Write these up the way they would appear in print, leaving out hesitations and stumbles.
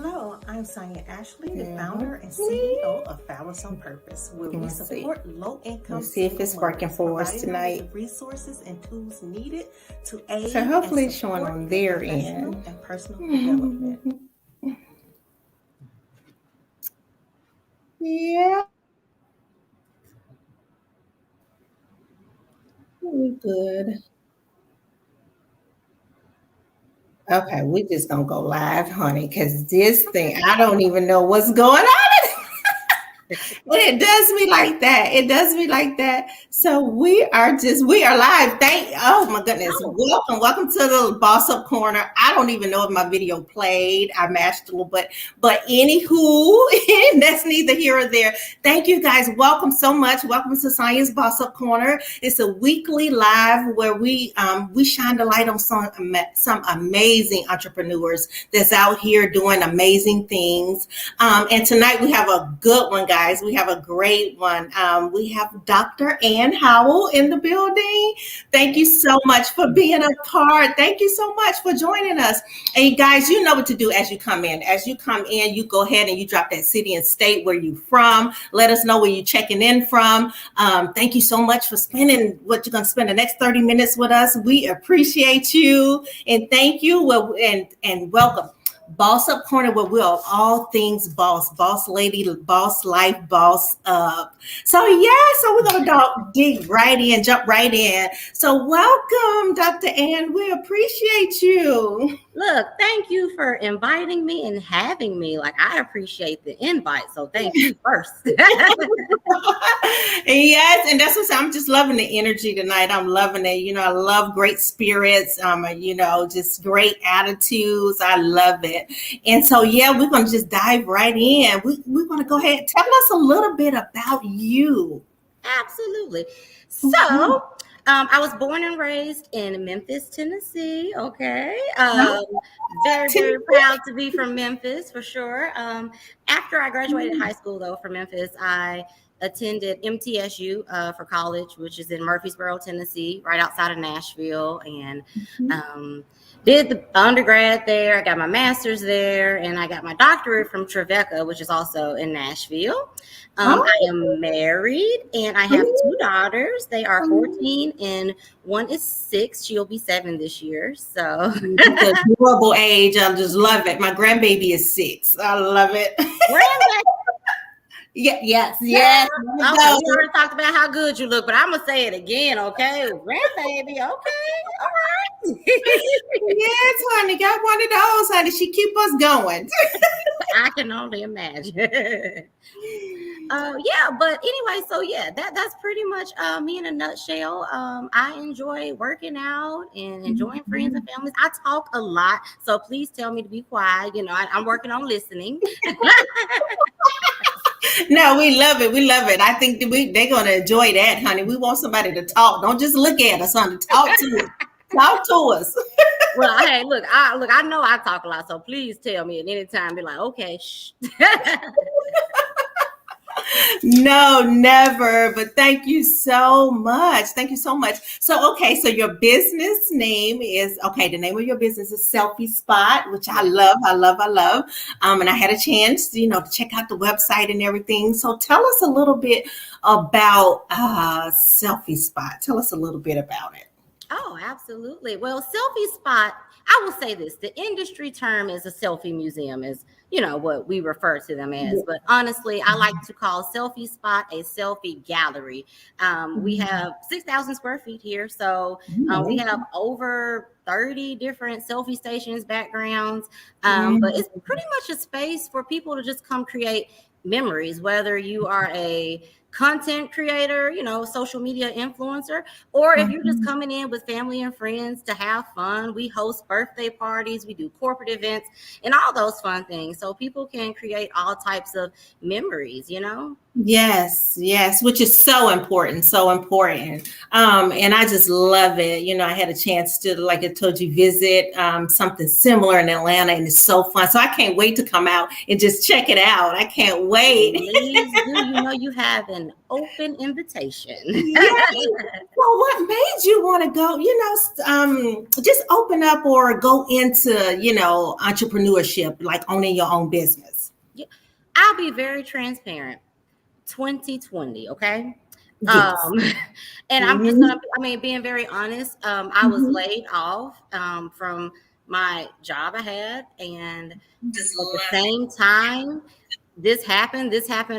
Hello, I'm Sonya Ashley, the Yeah. founder and CEO of Flowers on Purpose, where we support low-income Let's see if it's working for us tonight. Resources and tools needed to aid So hopefully and it's showing support on their their professional end. and personal development. Yeah. We good. Okay, we just gonna go live, honey, because this thing, I don't even know what's going on. But it does me like that. It does me like that. So we are live. Oh my goodness. Welcome to the Boss Up Corner. I don't even know if my video played. I mashed a little bit, but anywho, that's neither here or there. Thank you guys. Welcome so much. Welcome to Science Boss Up Corner. It's a weekly live where we shine the light on some amazing entrepreneurs that's out here doing amazing things. And tonight we have a good one, guys. We have a great one. We have Dr. Ann Howell in the building. Thank you so much for being a part. Thank you so much for joining us. And guys, you know what to do as you come in. As you come in, you go ahead and you drop that city and state where you're from. Let us know where you're checking in from. Thank you so much for spending what you're going to spend the next 30 minutes with us. We appreciate you and thank you. Well, and welcome. Boss Up Corner, where we're all things boss lady, boss life, boss up. So we're gonna dig right in, jump right in. So welcome, Dr. Ann. We appreciate you. Look, thank you for inviting me and having me. Like, I appreciate the invite, so thank you first. Yes, and that's what I'm just loving the energy tonight. I'm loving it. You know, I love great spirits. Just great attitudes. I love it. And so, we're gonna just dive right in. We're gonna go ahead. Tell us a little bit about you. Absolutely. So, I was born and raised in Memphis, Tennessee. Okay. Very, very proud to be from Memphis for sure. After I graduated high school, though, from Memphis, I attended MTSU for college, which is in Murfreesboro, Tennessee, right outside of Nashville, and did the undergrad there. I got my master's there, and I got my doctorate from Trevecca, which is also in Nashville. I am married, and I have two daughters. They are 14, and one is 6. She'll be 7 this year. So it's a adorable age. I just love it. My grandbaby is 6. I love it. Yes. Okay, we already talked about how good you look, but I'm gonna say it again, okay? Grandbaby, okay, all right. Yes, honey, got one of those, honey. She keep us going. I can only imagine. But anyway, so that's pretty much me in a nutshell. I enjoy working out and enjoying friends and families. I talk a lot, so please tell me to be quiet. You know, I'm working on listening. No, we love it. We love it. I think they're going to enjoy that, honey. We want somebody to talk. Don't just look at us, honey. Talk to us. Talk to us. Well, hey, look, I know I talk a lot, so please tell me at any time. Be like, okay, shh. No, never. But thank you so much. Thank you so much. So your business name is, the name of your business is Selfie Spot, which I love. And I had a chance, to check out the website and everything. So tell us a little bit about Selfie Spot. Tell us a little bit about it. Oh, absolutely. Well, Selfie Spot, I will say this, the industry term is a selfie museum, is what we refer to them as. But honestly, I like to call Selfie Spot a selfie gallery. We have 6,000 square feet here. So we have over 30 different selfie stations, backgrounds. But it's pretty much a space for people to just come create memories, whether you are a content creator, social media influencer, or if you're just coming in with family and friends to have fun. We host birthday parties, we do corporate events and all those fun things, so people can create all types of memories. Yes, which is so important, so important. And I just love it. You know, I had a chance to, like I told you, visit something similar in Atlanta, and it's so fun. So I can't wait to come out and just check it out. I can't wait. Please do. You know, you have an open invitation. Yeah. Well, what made you want to go, just open up or go into, entrepreneurship, like owning your own business? Yeah. I'll be very transparent. 2020, okay? Yes. And I'm just gonna, being very honest, I was laid off from my job I had, and at the same time this happened.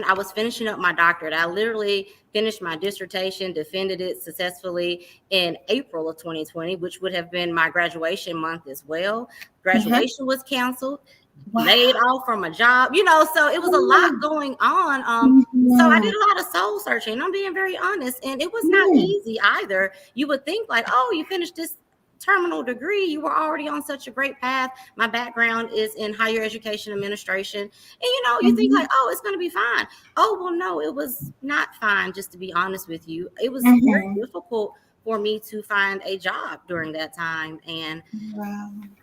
I was finishing up my doctorate. I literally finished my dissertation, defended it successfully in April of 2020, which would have been my graduation month as well. Graduation was canceled. Wow. Laid off from a job, so it was a lot going on. So I did a lot of soul searching. I'm being very honest, and it was not easy either. You would think like, oh, you finished this terminal degree, you were already on such a great path. My background is in higher education administration, and you think like, oh, it's going to be fine. Oh, well, no, it was not fine. Just to be honest with you, it was very difficult for me to find a job during that time. And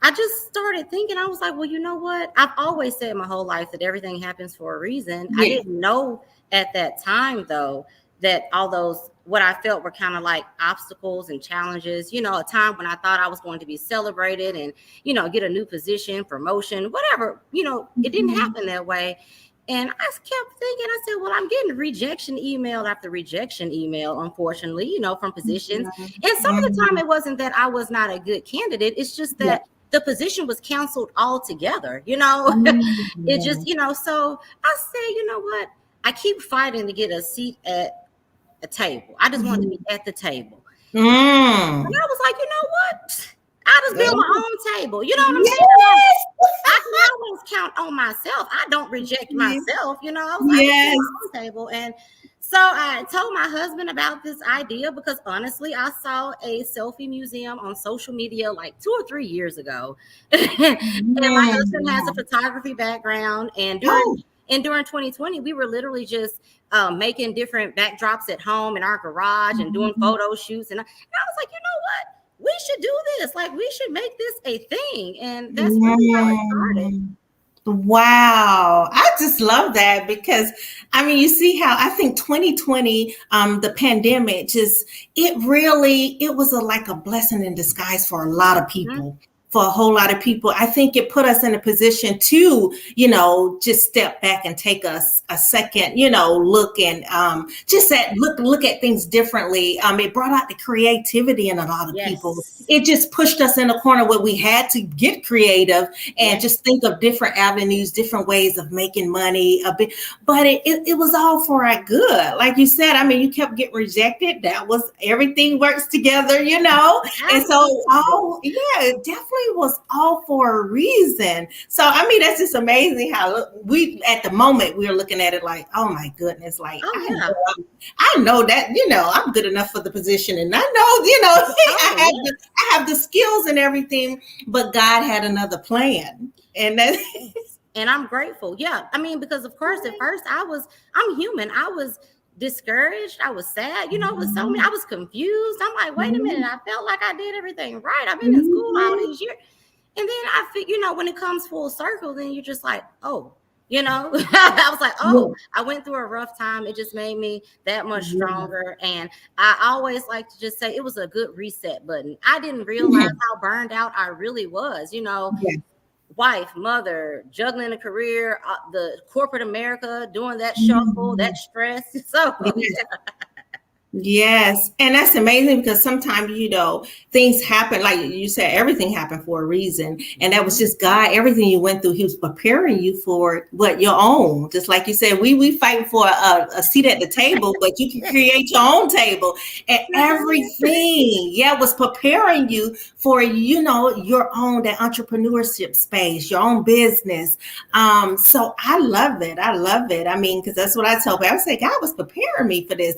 I just started thinking, I was like, well, you know what? I've always said my whole life that everything happens for a reason. I didn't know at that time, though, that all those, what I felt were kind of like obstacles and challenges, a time when I thought I was going to be celebrated and, get a new position, promotion, whatever, it didn't happen that way. And I kept thinking, I said, well, I'm getting rejection email after rejection email, unfortunately, from positions. And some of the time it wasn't that I was not a good candidate. It's just that the position was canceled altogether, It just, so I said, you know what? I keep fighting to get a seat at a table. I just wanted to be at the table. And I was like, you know what? I just build my own table. You know what I'm saying? I can always count on myself. I don't reject myself. I was like, I build my own table. And so I told my husband about this idea because honestly, I saw a selfie museum on social media like 2 or 3 years ago. And my husband has a photography background. And during 2020, we were literally just making different backdrops at home in our garage and doing photo shoots. And I was like, you know what? We should do this. Like, we should make this a thing. And that's really how it started. Wow. I just love that because, you see how I think 2020, the pandemic, it was like a blessing in disguise for a lot of people. For a whole lot of people. I think it put us in a position to, just step back and take us a second, look and just look at things differently. It brought out the creativity in a lot of people. It just pushed us in a corner where we had to get creative and just think of different avenues, different ways of making money. But it was all for our good. Like you said, you kept getting rejected. That was, everything works together, And so, it definitely was all for a reason. So that's just amazing how we at the moment we were looking at it like, oh my goodness, like I know that I'm good enough for the position, and I know I have the skills and everything, but God had another plan, and that. And I'm grateful. Yeah, because of course at first I'm human. I was discouraged. I was sad. It was so many. I was confused. I'm like, wait a minute. I felt like I did everything right. I've been in school all these years. And then I feel, when it comes full circle, then you're just like, oh, I was like, oh, I went through a rough time. It just made me that much stronger. And I always like to just say it was a good reset button. I didn't realize how burned out I really was, wife, mother, juggling a career, the corporate America, doing that shuffle, that stress. So Yes. And that's amazing because sometimes, things happen. Like you said, everything happened for a reason. And that was just God. Everything you went through, he was preparing you for your own. Just like you said, we fight for a seat at the table, but you can create your own table. And everything, was preparing you for, your own, that entrepreneurship space, your own business. So I love it. Because that's what I tell people. I say, God was preparing me for this.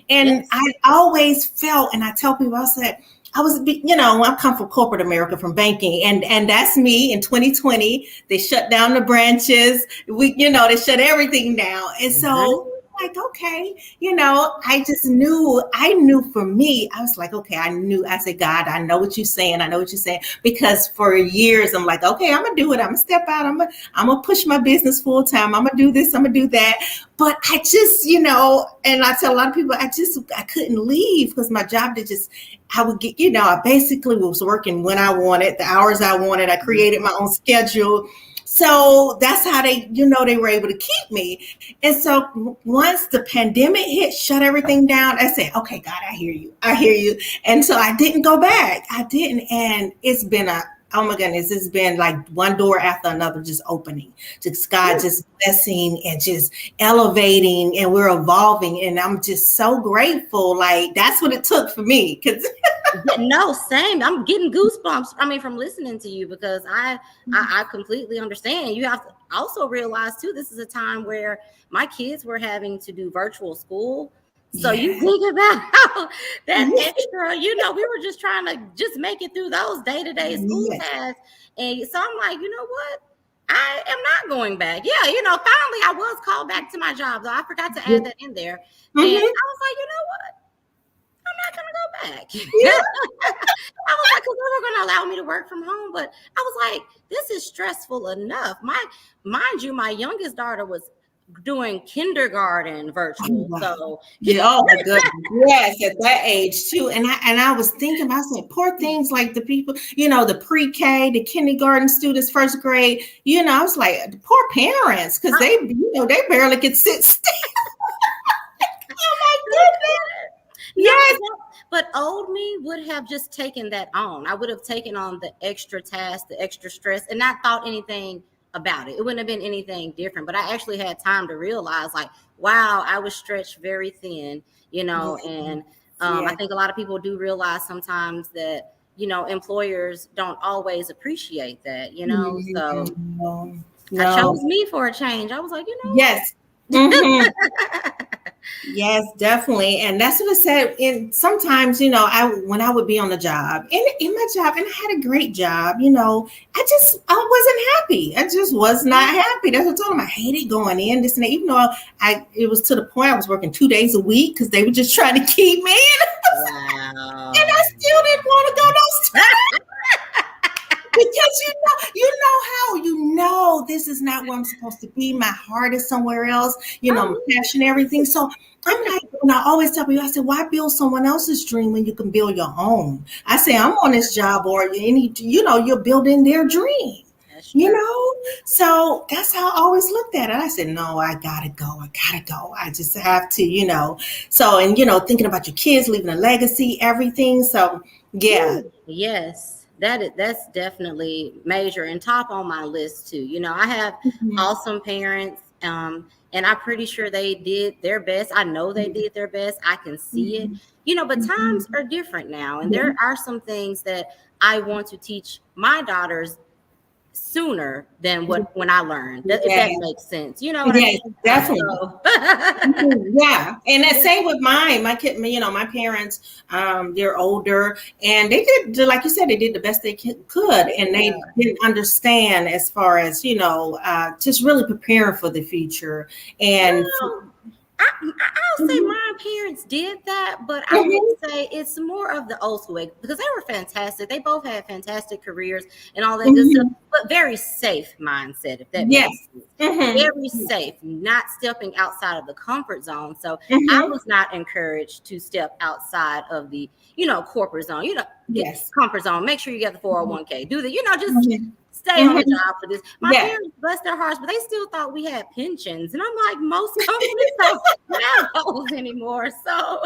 And I always felt, and I tell people, I said, I come from corporate America, from banking, and that's me. In 2020, they shut down the branches. They shut everything down. And so like, okay, I just knew, I knew for me, I was like, okay, I said, God, I know what you're saying. I know what you're saying. Because for years, I'm like, okay, I'm going to do it. I'm going to step out. I'm going to push my business full time. I'm going to do this. I'm going to do that. But I just, and I tell a lot of people, I couldn't leave because my job I would get, I basically was working when I wanted, the hours I wanted. I created my own schedule. So that's how they were able to keep me. And so once the pandemic hit, shut everything down, I said, okay, God, I hear you. I hear you. And so I didn't go back. I didn't. And it's been oh my goodness, it's been like one door after another just opening. Just God just blessing and just elevating, and we're evolving. And I'm just so grateful. Like that's what it took for me. Because no, same. I'm getting goosebumps. I mean, from listening to you, because I completely understand. You have to also realize too, this is a time where my kids were having to do virtual school. So you think about how that extra, we were just trying to just make it through those day-to-day school tasks. And so I'm like, you know what? I am not going back. Yeah, finally I was called back to my job. Though I forgot to add that in there. And I was like, you know what? I'm not going to go back. I was like, because they were going to allow me to work from home. But I was like, this is stressful enough. Mind you, my youngest daughter was doing kindergarten virtual. So oh my goodness, yes, at that age too. And I was thinking about, I said, poor things like the people, the pre-K, the kindergarten students, first grade. I was like, the poor parents, because they barely could sit still. Oh my goodness. Yes. But old me would have just taken that on. I would have taken on the extra task, the extra stress, and not thought anything about it. It wouldn't have been anything different. But I actually had time to realize, like, wow, I was stretched very thin, and I think a lot of people do realize sometimes that, employers don't always appreciate that, so no. I chose me for a change. I was like, yes. Yes, definitely. And that's what I said. And sometimes, when I would be on the job, in my job, and I had a great job, I wasn't happy. I just was not happy. That's what I told them. I hated going in, this and that, even though it was to the point I was working 2 days a week because they were just trying to keep me in. Wow. And I still didn't want to go those times. Because how this is not where I'm supposed to be. My heart is somewhere else, my passion, everything. So I'm like, and I always tell people, I said, why build someone else's dream when you can build your own? I say, I'm on this job, or you're building their dream. So that's how I always looked at it. I said, no, I gotta go. I just have to, so, and thinking about your kids, leaving a legacy, everything. So yeah. Yes. That's definitely major and top on my list too. I have awesome parents, and I'm pretty sure they did their best. I know they did their best. I can see it, but times are different now. And there are some things that I want to teach my daughters sooner than when I learned. If that makes sense. You know what I mean? Definitely. Yeah. And that same with mine. My kid, my parents, they're older, and they did, like you said, they did the best they could, and they didn't understand as far as, just really preparing for the future. And I'll say my parents did that, but I would say it's more of the old school way, because they were fantastic. They both had fantastic careers and all that good stuff, but very safe mindset, if that makes sense. Very safe, not stepping outside of the comfort zone. So I was not encouraged to step outside of the, corporate zone, comfort zone. Make sure you get the 401k. Do the, just stay on the job for this. My parents, bless their hearts, but they still thought we had pensions. And I'm like, most companies don't have those anymore. So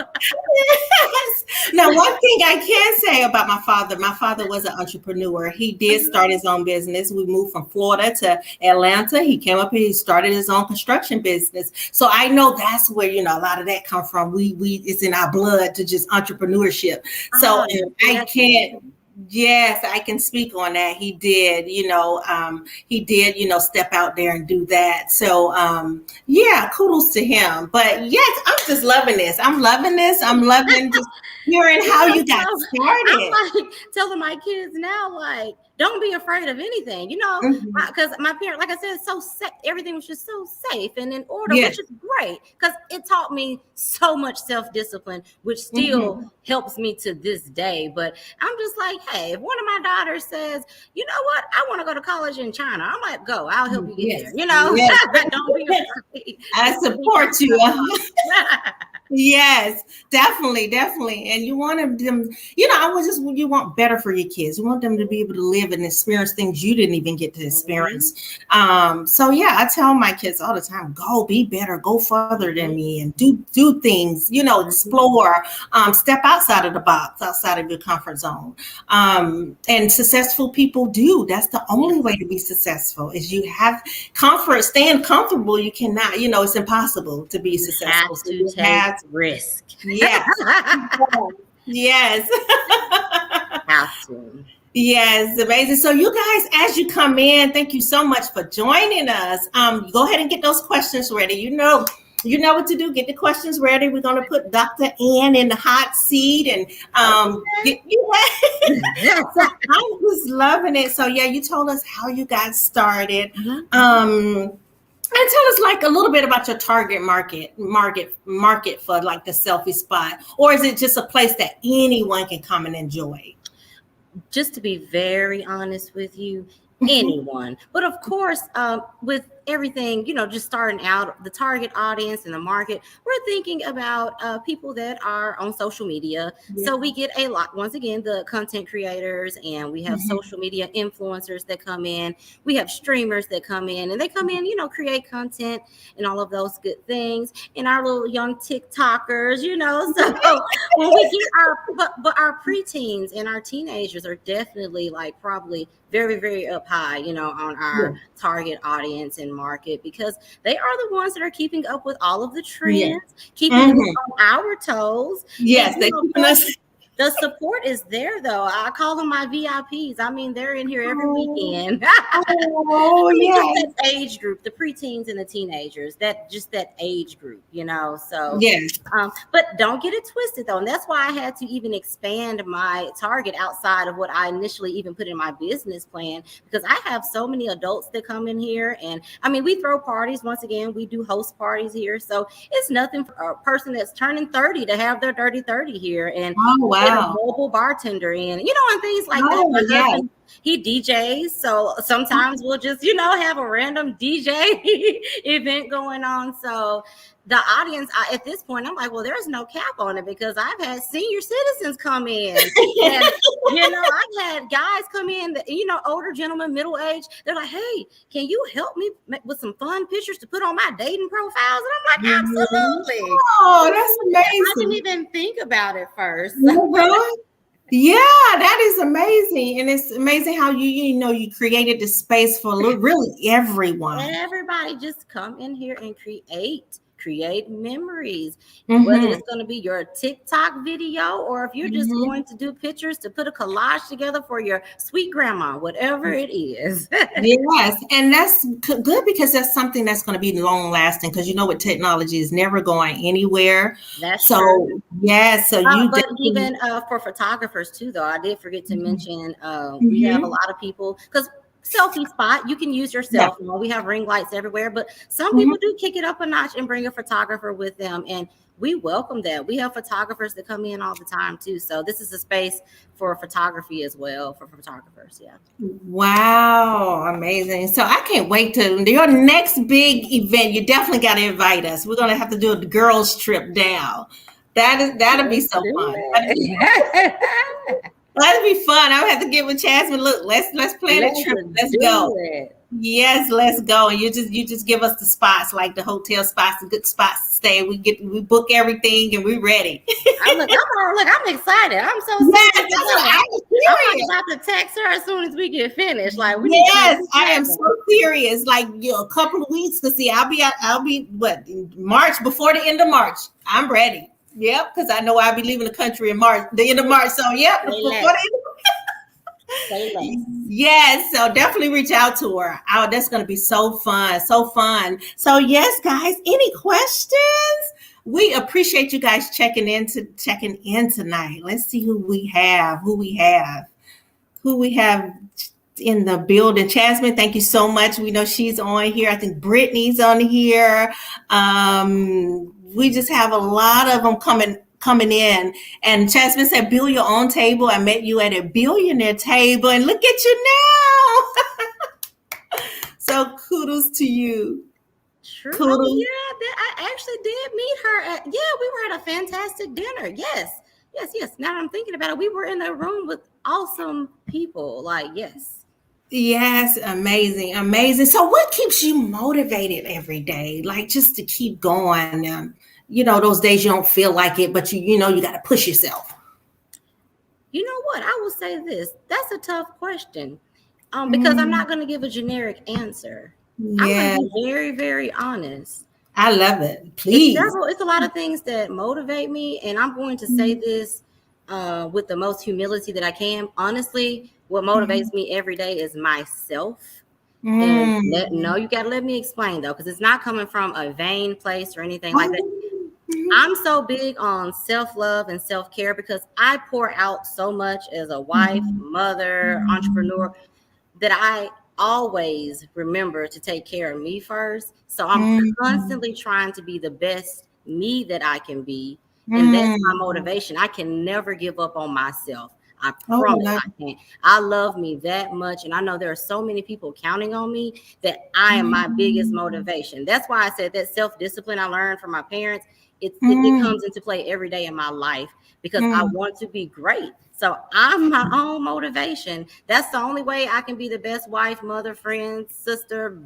now, one thing I can say about my father was an entrepreneur. He did start his own business. We moved from Florida to Atlanta. He came up here, he started his own construction business. So I know that's where, a lot of that come from. It's in our blood to just entrepreneurship. So I can't. Yes, I can speak on that. He did, step out there and do that. So, kudos to him. But yes, I'm just loving this. I'm loving just hearing how you got started. I'm like telling my kids now, like, don't be afraid of anything, you know, Mhm. because my parents, like I said, so everything was just so safe and in order, Yes. which is great because it taught me so much self-discipline, which still Mhm. helps me to this day. But I'm just like, hey, if one of my daughters says, you know what, I want to go to college in China, I might go. I'll help you get there. Yes. You know, Yes. don't be afraid. I support you. Yes, definitely, definitely. And you want them, you want better for your kids. You want them to be able to live and experience things you didn't even get to experience. So yeah, I tell my kids all the time, go be better, go further than me and do things, explore, step outside of the box, outside of your comfort zone. And successful people do. That's the only way to be successful is you have comfort, staying comfortable. You cannot, it's impossible to be successful. Have So to you take have risk. Yes. Yes. Have to. Yes, amazing. So you guys, as you come in, thank you so much for joining us. Go ahead and get those questions ready. You know what to do. Get the questions ready. We're going to put Dr. Ann in the hot seat and get you. So I'm just loving it. So yeah, you told us how you got started. And tell us like a little bit about your target market for like the Selfie Spot, or is it just a place that anyone can come and enjoy? Just to be very honest with you, anyone. But of course, with everything, just starting out, the target audience and the market, we're thinking about people that are on social media. Yeah. So we get a lot, once again, the content creators, and we have social media influencers that come in. We have streamers that come in, and they come in, create content and all of those good things. And our little young TikTokers, so when we get but our preteens and our teenagers are definitely like probably very, very up high, on our target audience and market because they are the ones that are keeping up with all of the trends, keeping us on our toes. Yes, And, they keeping us. the support is there, though. I call them my VIPs. I mean, they're in here every weekend. Oh, Just yes. that age group, the preteens and the teenagers, that age group, So, Yes. But don't get it twisted, though. And that's why I had to even expand my target outside of what I initially even put in my business plan, because I have so many adults that come in here. And I mean, we throw parties. Once again, we do host parties here. So it's nothing for a person that's turning 30 to have their dirty 30 here. And get a mobile bartender in, and things like that. My husband, he DJs, so sometimes we'll just, have a random DJ event going on. So the audience, at this point, I'm like, well, there's no cap on it because I've had senior citizens come in, and I've had guys come in that, older gentlemen, middle age. They're like, hey, can you help me with some fun pictures to put on my dating profiles? And I'm like, absolutely. Oh, that's amazing. I didn't even think about it first. Yeah, that is amazing. And it's amazing how you created the space for really everyone. Everybody just come in here and create memories. Whether it's going to be your TikTok video or if you're just going to do pictures to put a collage together for your sweet grandma, whatever it is. Yes, and that's good because that's something that's going to be long lasting because with technology is never going anywhere. That's true. Yes, so but even for photographers too, though, I did forget to mention we have a lot of people because Selfie Spot, you can use your cell phone. We have ring lights everywhere, but some people do kick it up a notch and bring a photographer with them, and we welcome that. We have photographers that come in all the time too, so this is a space for photography as well for photographers. Yeah. Wow, amazing! So I can't wait to your next big event. You definitely got to invite us. We're gonna have to do a girls' trip down. That'll be so fun. That'll be fun. I'll have to give a chance. But look, let's plan a trip. Let's go. Yes, let's go. And you just give us the spots, like the hotel spots, the good spots to stay. We book everything and we're ready. I'm excited. I'm so excited. I'm about to text her as soon as we get finished. Like I am so serious. Like a couple of weeks to see. I'll be in March, before the end of March. I'm ready. Yep, because I know I'll be leaving the country in March, the end of March. So before the end of Yes, so definitely reach out to her. Oh, that's going to be so fun. So yes, guys, any questions? We appreciate you guys checking in tonight. Let's see who we have. in the building. Jasmine, thank you so much. We know she's on here. I think Brittany's on here. We just have a lot of them coming in. And Jasmine said, build your own table. I met you at a billionaire table, and look at you now. So kudos to you. True. Oh, yeah, I actually did meet her at, we were at a fantastic dinner. Yes. Now that I'm thinking about it, we were in a room with awesome people. Like, yes. Yes, amazing. So what keeps you motivated every day? Like, just to keep going. Those days you don't feel like it, but you got to push yourself. You know what? I will say this. That's a tough question. Because I'm not going to give a generic answer. Yeah. I'm going to be very, very honest. I love it. Please. It's a lot of things that motivate me, and I'm going to say this with the most humility that I can. Honestly, what motivates me every day is myself. And you got to let me explain, though, because it's not coming from a vain place or anything like that. I'm so big on self-love and self-care because I pour out so much as a wife, mother, entrepreneur, that I always remember to take care of me first. So I'm constantly trying to be the best me that I can be. And that's my motivation. I can never give up on myself. I promise I can't. I love me that much. And I know there are so many people counting on me that I am my biggest motivation. That's why I said that self-discipline I learned from my parents. It comes into play every day in my life because I want to be great. So I'm my own motivation. That's the only way I can be the best wife, mother, friend, sister,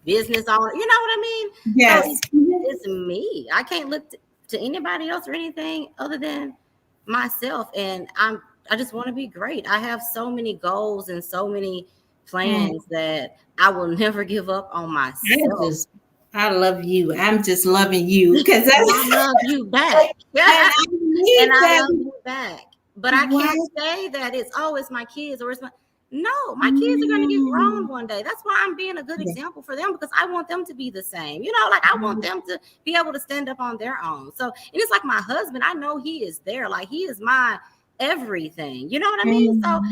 business owner. You know what I mean? Yes. So it's me. I can't look to anybody else or anything other than myself. And I just want to be great. I have so many goals and so many plans that I will never give up on myself. I love you. I'm just loving you because I love you back. And I love you back. But I can't say that it's my kids or it's my. No, my kids are going to get grown one day. That's why I'm being a good example for them because I want them to be the same. Like I want them to be able to stand up on their own. So, and it's like my husband, I know he is there. Like he is my everything. You know what I mean? So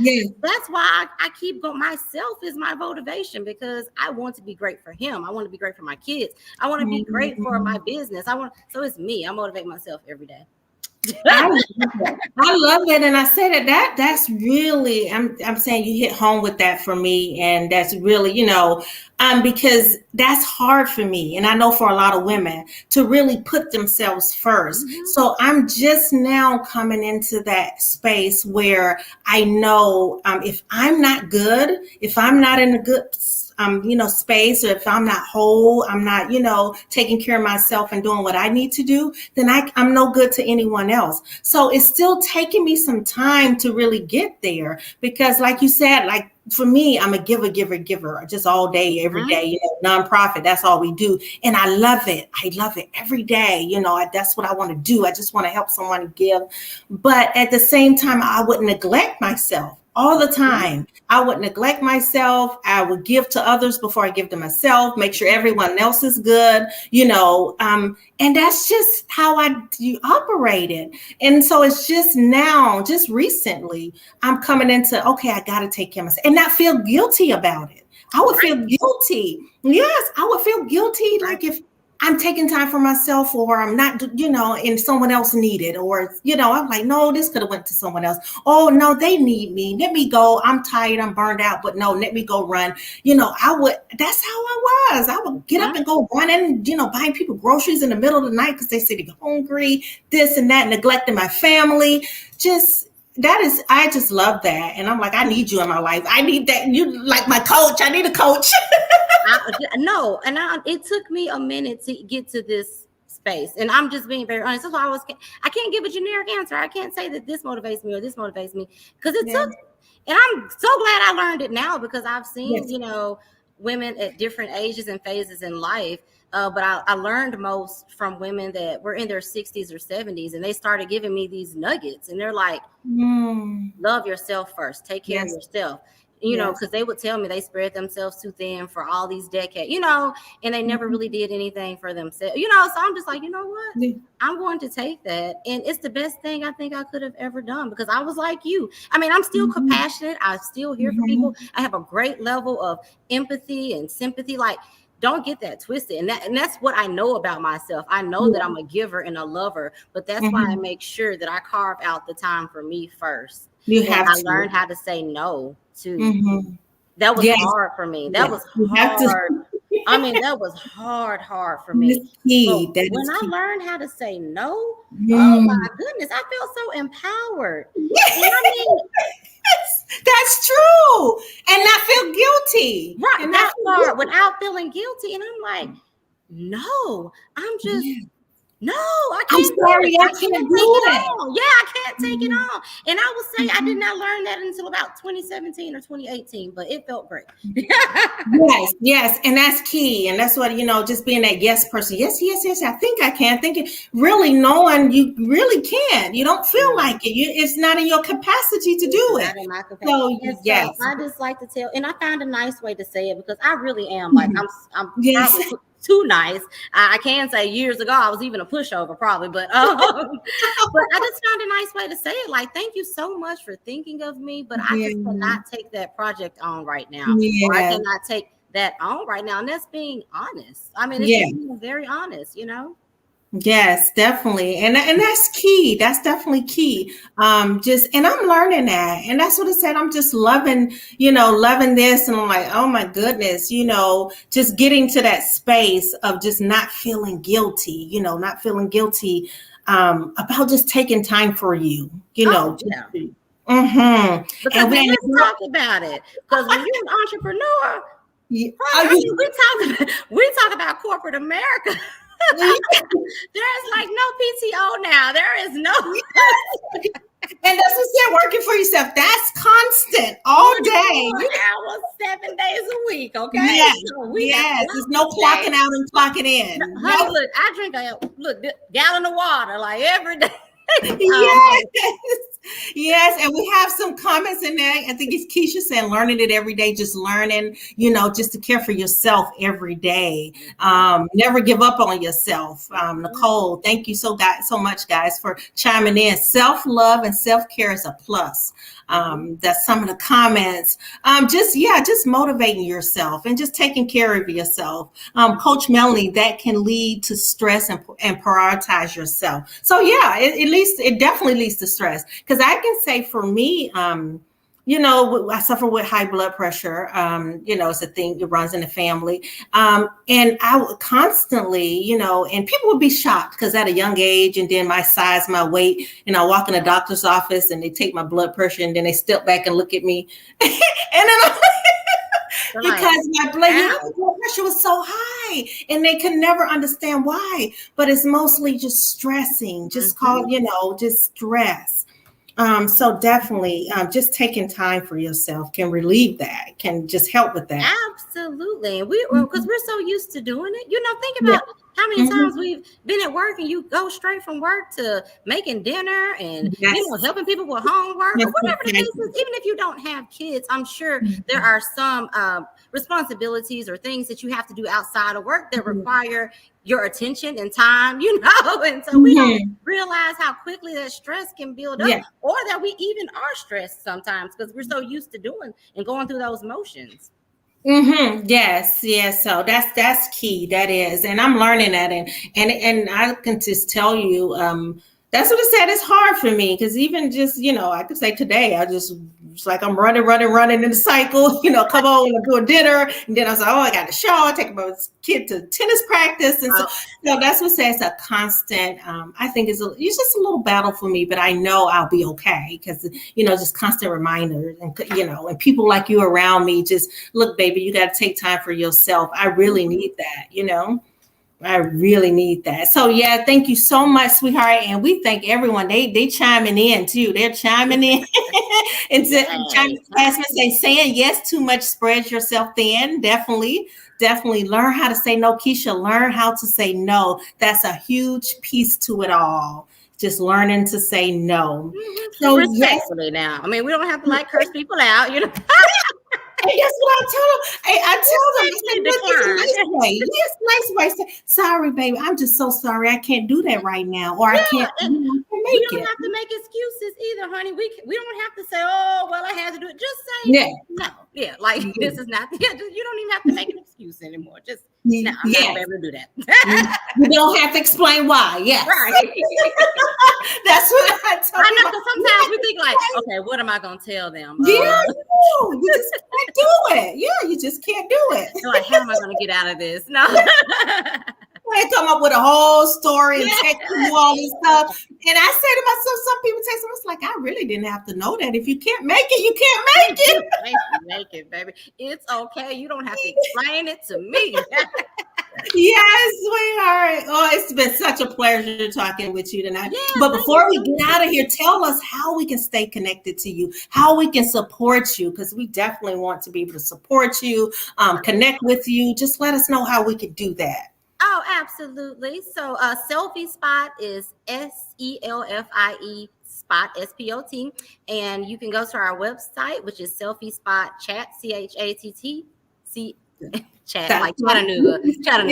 that's why I keep going. Myself is my motivation because I want to be great for him. I want to be great for my kids. I want to be great for my business. So it's me. I motivate myself every day. I love that. And I said that's really, I'm saying you hit home with that for me. And that's really, because that's hard for me. And I know for a lot of women to really put themselves first. So I'm just now coming into that space where I know if I'm not good, if I'm not in a good space, or if I'm not whole, I'm not, taking care of myself and doing what I need to do, then I'm no good to anyone else. So it's still taking me some time to really get there because like you said, like for me, I'm a giver, just all day, every day, nonprofit. That's all we do. And I love it. I love it every day. That's what I want to do. I just want to help someone give. But at the same time, I would neglect myself. All the time. I would neglect myself. I would give to others before I give to myself, make sure everyone else is good, and that's just how I operated. And so it's just now, just recently, I'm coming into, okay, I got to take care of myself and not feel guilty about it. I would feel guilty. Yes, I would feel guilty. Like if I'm taking time for myself or I'm not, and someone else needed, or, I'm like, no, this could have went to someone else. Oh, no, they need me. Let me go. I'm tired. I'm burned out, but no, let me go run. That's how I was. I would get up and go running, buying people groceries in the middle of the night because they say they're hungry, this and that, neglecting my family. I just love that. And I'm like, I need you in my life. I need that. You like my coach. I need a coach. It took me a minute to get to this space. And I'm just being very honest. That's why I can't give a generic answer. I can't say that this motivates me or this motivates me because it took, and I'm so glad I learned it now because I've seen, women at different ages and phases in life. But I learned most from women that were in their 60s or 70s, and they started giving me these nuggets. And they're like, love yourself first. Take care of yourself. you know, because they would tell me they spread themselves too thin for all these decades, you know, and they never really did anything for themselves, you know. So I'm just like, you know what? I'm going to take that. And it's the best thing I think I could have ever done, because I was like you. I mean, I'm still compassionate. I'm still here for people. I have a great level of empathy and sympathy. Like, don't get that twisted. And that's what I know about myself. I know that I'm a giver and a lover, but that's why I make sure that I carve out the time for me first. I learned how to say no too. That was hard for me. That was hard. I mean, that was hard for me. When I learned how to say no, oh my goodness, I felt so empowered. And I mean, that's true. And not feel guilty. Right. And that part without feeling guilty. And I'm like, no, I'm just no, I can't. I'm sorry, I can't do it. Yeah, I can't take it on. And I would say I did not learn that until about 2017 or 2018, but it felt great. Yes. And that's key. And that's what, you know, just being that yes person. Yes. I think I can. Really knowing you really can. You don't feel like it. It's not in your capacity to do it. Not in my capacity. So I just like to tell, and I found a nice way to say it, because I really am like, I'm probably too nice. I can say years ago I was even a pushover probably, but I just found a nice way to say it. Like, thank you so much for thinking of me, but I just cannot take that project on right now. Or I cannot take that on right now. And that's being honest. I mean, it's just being very honest, you know? Yes, definitely. And that's key. That's definitely key. And I'm learning that. And that's what I said. I'm just loving this. And I'm like, oh my goodness, you know, just getting to that space of just not feeling guilty, about just taking time for you, you know. Because let's talk about it. Because when you're an entrepreneur, we talk about corporate America. There is like no PTO now. There is no. And that's what you're working for yourself. That's constant all day. 4 hours, 7 days a week. Okay. Yes. There's no clocking out and clocking in. Honey, look, I drink a gallon of water like every day. Yes, and we have some comments in there. I think it's Keisha saying learning it every day, just learning, you know, just to care for yourself every day. Never give up on yourself. Nicole, thank you so much, guys, for chiming in. Self-love and self-care is a plus. That's some of the comments. Just motivating yourself and just taking care of yourself. Coach Melanie, that can lead to stress and prioritize yourself. So it definitely leads to stress. Because I can say for me, you know, I suffer with high blood pressure. You know, it's a thing that runs in the family. And I would constantly, you know, and people would be shocked because at a young age, and then my size, my weight, and I walk in the doctor's office and they take my blood pressure and then they step back and look at me. And then I'm because my blood pressure was so high and they could never understand why. But it's mostly just stressing, just just stress. So definitely just taking time for yourself can relieve that, can just help with that. Absolutely. Because we're so used to doing it. You know, think about how many times we've been at work and you go straight from work to making dinner and you know, helping people with homework or whatever the case is. Even if you don't have kids, I'm sure there are some responsibilities or things that you have to do outside of work that require your attention and time, you know, and so we don't realize how quickly that stress can build up, or that we even are stressed sometimes because we're so used to doing and going through those motions. Yes. So that's key. That is, and I'm learning that, and I can just tell you, that's what I said. It's hard for me because even just, you know, I could say today, it's like I'm running in the cycle, you know, come on and do a dinner. And then I was like, I got to shower, take my kid to tennis practice. And so that's what says a constant, I think it's just a little battle for me, but I know I'll be okay because, you know, just constant reminders and, you know, and people like you around me, just look, baby, you got to take time for yourself. I really need that, you know. I really need that. So thank you so much, sweetheart. And we thank everyone. They chiming in too. They're chiming in and saying yes, too much spreads yourself thin. Definitely learn how to say no. Keisha, learn how to say no. That's a huge piece to it all. Just learning to say no. So respectfully now. I mean, we don't have to curse people out, you know. that's what I tell them. I tell them, I said, look, it's a nice Decline. way. Yes, nice way. Say, sorry, baby, I'm just so sorry. I can't do that right now, or I can't, Yeah, you know, I we can't don't make it. have to make excuses either, honey. We don't have to say, oh, well, I had to do it. Just say Yeah. no. Yeah, like this is not. Yeah, you don't even have to make an excuse anymore. Just no, I'm not gonna be able to do that. You don't have to explain why. Yes. Right. That's what I tell I know, people. because sometimes we think like, okay, what am I gonna tell them? Yeah, you just can't do it. Yeah, you just can't do it. Like, how am I gonna get out of this? No. They come up with a whole story and text you all this stuff. And I say to myself, some people text me, it's like, I really didn't have to know that. If you can't make it, you can't make it. Make it, baby. It's okay. You don't have to explain it to me. Yes, sweetheart. Oh, it's been such a pleasure talking with you tonight. Yeah, but before we get out of here, tell us how we can stay connected to you, how we can support you, because we definitely want to be able to support you, connect with you. Just let us know how we can do that. Oh, absolutely. So Selfie Spot is SELFIE Spot, SPOT. And you can go to our website, which is Selfie Spot Chat, CHATT. Chat, like Chattanooga. It's going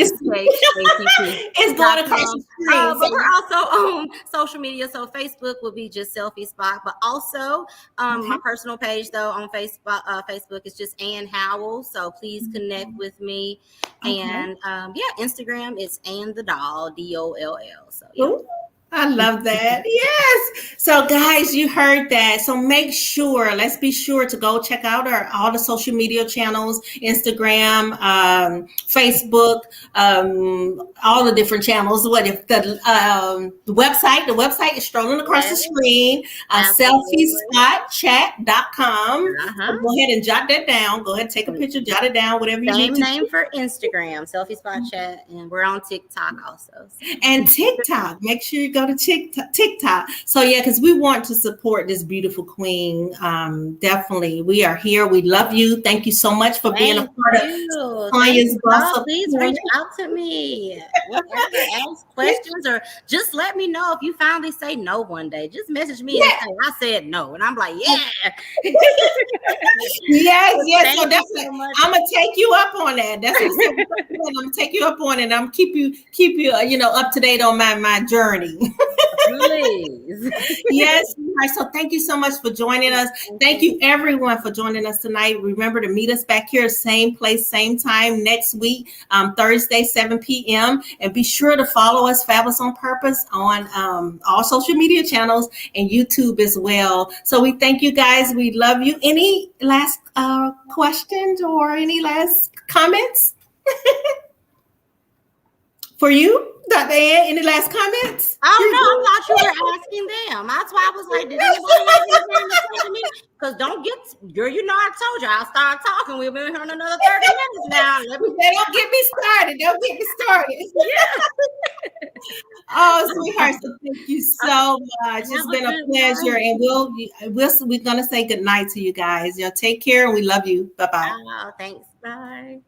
across the screen. But we're also on social media. So Facebook will be just Selfie Spot, but also my personal page though on Facebook is just Ann Howell. So please connect with me. And Instagram is Ann the Doll, DOLL. So yeah. Ooh. I love that. Yes. So guys, you heard that. So make sure, let's be sure to go check out all the social media channels, Instagram, Facebook, all the different channels. What if the website is strolling across the screen, selfiespotchat.com. So go ahead and jot that down. Go ahead and take a picture, jot it down, whatever you need to. Same name for Instagram, Selfie Spot Chat, and we're on TikTok also. And TikTok, make sure you go to TikTok. So yeah, because we want to support this beautiful queen. Definitely, we are here. We love you. Thank you so much for being a part of Sonya's Boss. Please reach out to me. Whatever, ask questions, or just let me know if you finally say no one day. Just message me and say I said no, and I'm like, yeah. yes. So definitely, I'm gonna take you up on that. That's what I'm gonna take you up on it. I'm keep you up to date on my journey. Please. Yes. So thank you so much for joining us. Thank you everyone for joining us tonight. Remember to meet us back here, same place, same time next week, Thursday, 7 p.m. And be sure to follow us, Fabulous on Purpose, on all social media channels and YouTube as well. So we thank you guys. We love you. Any last questions or any last comments for you? Dr. Ann, any last comments? Oh, no, I thought you were asking them. That's why I was like, did anybody have anything to say to me? Because girl, I told you, I'll start talking. We've been here another 30 minutes now. Don't get me started. Yeah. Oh, sweetheart, so thank you so much. It's been a pleasure. And we're going to say goodnight to you guys. Take care, and we love you. Bye-bye. Oh, thanks. Bye.